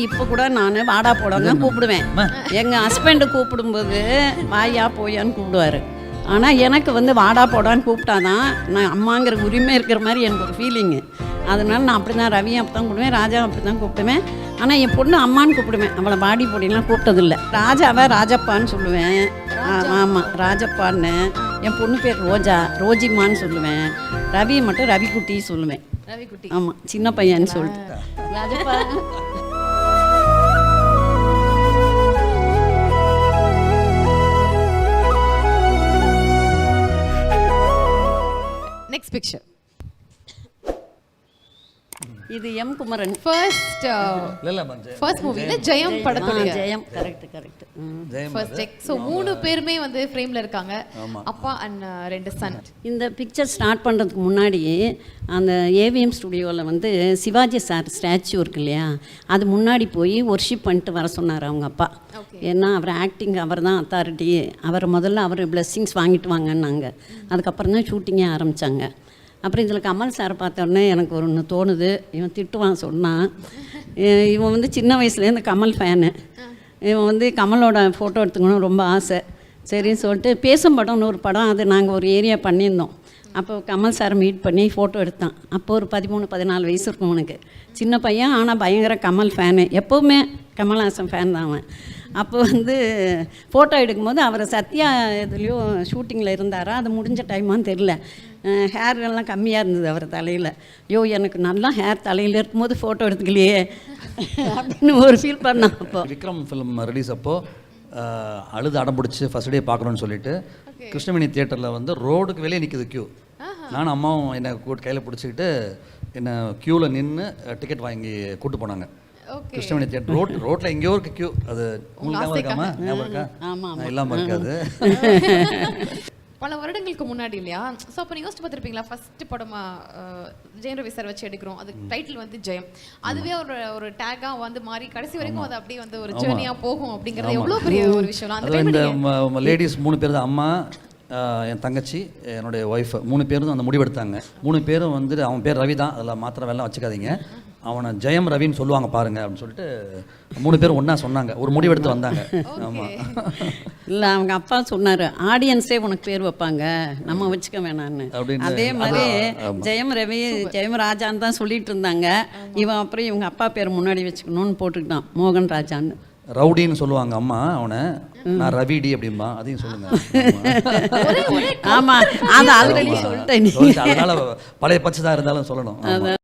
இப்போ கூட நான் வாடா போடான்னு கூப்பிடுவேன். எங்கள் ஹஸ்பண்டு கூப்பிடும்போது வாயா போயான்னு கூப்பிடுவார். ஆனால் எனக்கு வந்து வாடா போடான்னு கூப்பிட்டாதான் நான் அம்மாங்கிற உரிமை இருக்கிற மாதிரி எனக்கு ஒரு ஃபீலிங்கு. அதனால நான் அப்படி தான் ரவியும் அப்படி தான் கூப்பிடுவேன், ராஜா அப்படி தான் கூப்பிடுவேன். ஆனால் என் பொண்ணு அம்மான்னு கூப்பிடுவேன், அவளை பாடி பொடிலாம் கூப்பிட்டதில்லை. ராஜாவை ராஜப்பான்னு சொல்லுவேன். ஆமாம், ராஜப்பான்னு. என் பொண்ணு பேர் ரோஜா, ரோஜிம்மான்னு சொல்லுவேன். ரவியை மட்டும் ரவிக்குட்டி சொல்லுவேன். ரவிக்குட்டி. ஆமாம், சின்ன பையன்னு சொல்லிட்டு ராஜப்பா. Next picture. இது எம் குமரன் ஃபர்ஸ்ட் மூவில ஜெயம் படத்துடைய Jayam. Correct first take. So மூணு பேருமே வந்து ஃப்ரேம்ல இருக்காங்க, அப்பா அண்ட் ரெண்டு சன். இந்த பிக்சர் ஸ்டார்ட் பண்ணுறதுக்கு முன்னாடி அந்த ஏவிஎம் ஸ்டுடியோவில் வந்து சிவாஜி சார் ஸ்டாச்சு இருக்கு இல்லையா, அது முன்னாடி போய் ஒர்ஷிப் பண்ணிட்டு வர சொன்னார் அவங்க அப்பா. ஏன்னா அவர் ஆக்டிங், அவர் தான் அத்தாரிட்டி, அவர் முதல்ல அவர் பிளெஸ்ஸிங்ஸ் வாங்கிட்டு வாங்கன்னாங்க. அதுக்கப்புறம் தான் ஷூட்டிங்கே ஆரம்பித்தாங்க. அப்புறம் இதில் கமல் சார் பார்த்தோன்னே எனக்கு ஒன்று தோணுது. இவன் திட்டுவான் சொன்னான், இவன் வந்து சின்ன வயசுலேருந்து கமல் ஃபேனு. இவன் வந்து கமலோட ஃபோட்டோ எடுத்துக்கணும் ரொம்ப ஆசை. சரின்னு சொல்லிட்டு பேசும் படம்னு ஒரு படம், அது நாங்கள் ஒரு ஏரியா பண்ணியிருந்தோம். அப்போ கமல் சார் மீட் பண்ணி ஃபோட்டோ எடுத்தான். அப்போ ஒரு 13-14 வயசு இருக்கும் அவனுக்கு. சின்ன பையன், ஆனால் பயங்கர கமல் ஃபேனு. எப்போவுமே கமல்ஹாசன் ஃபேன் தான் அவன். அப்போ வந்து ஃபோட்டோ எடுக்கும்போது அவர் சத்யா இதுலேயும் ஷூட்டிங்கில் இருந்தாரா, அது முடிஞ்ச டைமான்னு தெரில. ஹேர் எல்லாம் கம்மியாக இருந்தது அவர் தலையில். ஐயோ எனக்கு நல்லா ஹேர் தலையில் இருக்கும்போது ஃபோட்டோ எடுத்துக்கலையே அப்படின்னு ஒரு ஃபீல் பண்ணான். அப்போ விக்ரம் ஃபிலிம் ரிலீஸ் அப்போது அழுது அடம்பிடிச்சி ஃபஸ்ட் டே பார்க்கணுன்னு சொல்லிட்டு கிருஷ்ணவேணி தியேட்டரில் வந்து ரோடுக்கு வெளியே நிற்குது க்யூ. நானும் அம்மாவும் என்னை கையில் பிடிச்சிக்கிட்டு என்னை க்யூவில் நின்று டிக்கெட் வாங்கி கூப்பிட்டு போனாங்க. கிருஷ்ணவேணி தியேட்டர் ரோட்டில் எங்கேயோ இருக்கு க்யூ. அது உங்களுக்கு ஞாபகம் இருக்காமா? ஞாபகம் இருக்கா? இல்லாமல் இருக்காது. பல வருடங்களுக்கு முன்னாடி இல்லையா? ஸோ அப்போ நீங்கள் யோசிச்சு பார்த்துருப்பீங்களா, ஃபர்ஸ்ட் படமா ஜெயம் ரவி சார் வச்சு எடுக்கிறோம், அது டைட்டில் வந்து ஜெயம். அதுவே ஒரு டேக்காக வந்து மாறி கடைசி வரைக்கும் அது அப்படியே வந்து ஒரு ஜேர்னியாக போகும் அப்படிங்கிறது எவ்வளோ பெரிய ஒரு விஷயம். அது இந்த லேடிஸ் 3 பேர் தான், அம்மா, என் தங்கச்சி, என்னுடைய ஒய்ஃப், 3 பேரும் அந்த முடிவெடுத்தாங்க. 3 பேரும் வந்து அவன் பேர் ரவி தான், அதில் மாத்திரம் வெள்ளம் வச்சுக்காதீங்க, அவனை ஜெயம் ரவின்னு சொல்லுவாங்க பாருங்க அப்படின்னு சொல்லிட்டு 3 பேரும் ஒன்றா சொன்னாங்க, ஒரு முடிவெடுத்து வந்தாங்க. ஆமாம், இல்லை அவங்க அப்பா சொன்னார், ஆடியன்ஸே உனக்கு பேர் வைப்பாங்க, நம்ம வச்சுக்க வேணான்னு. அதே மாதிரி ஜெயம் ரவி ஜெயம் ராஜான்னு தான் சொல்லிட்டு இருந்தாங்க. இவன் அப்புறம் இவங்க அப்பா பேர் முன்னாடி வச்சுக்கணும்னு போட்டுக்கிட்டான், மோகன் ராஜான்னு. ரவுடின்னு சொல்லுவாங்க அம்மா அவனை, நான் ரவிடி அப்படின்பா, அதையும் சொல்லுங்க. ஆமாம், அது ஆல்ரெடி சொல்லிட்டேன். அதனால பழைய பச்சை தான் இருந்தாலும் சொல்லணும்.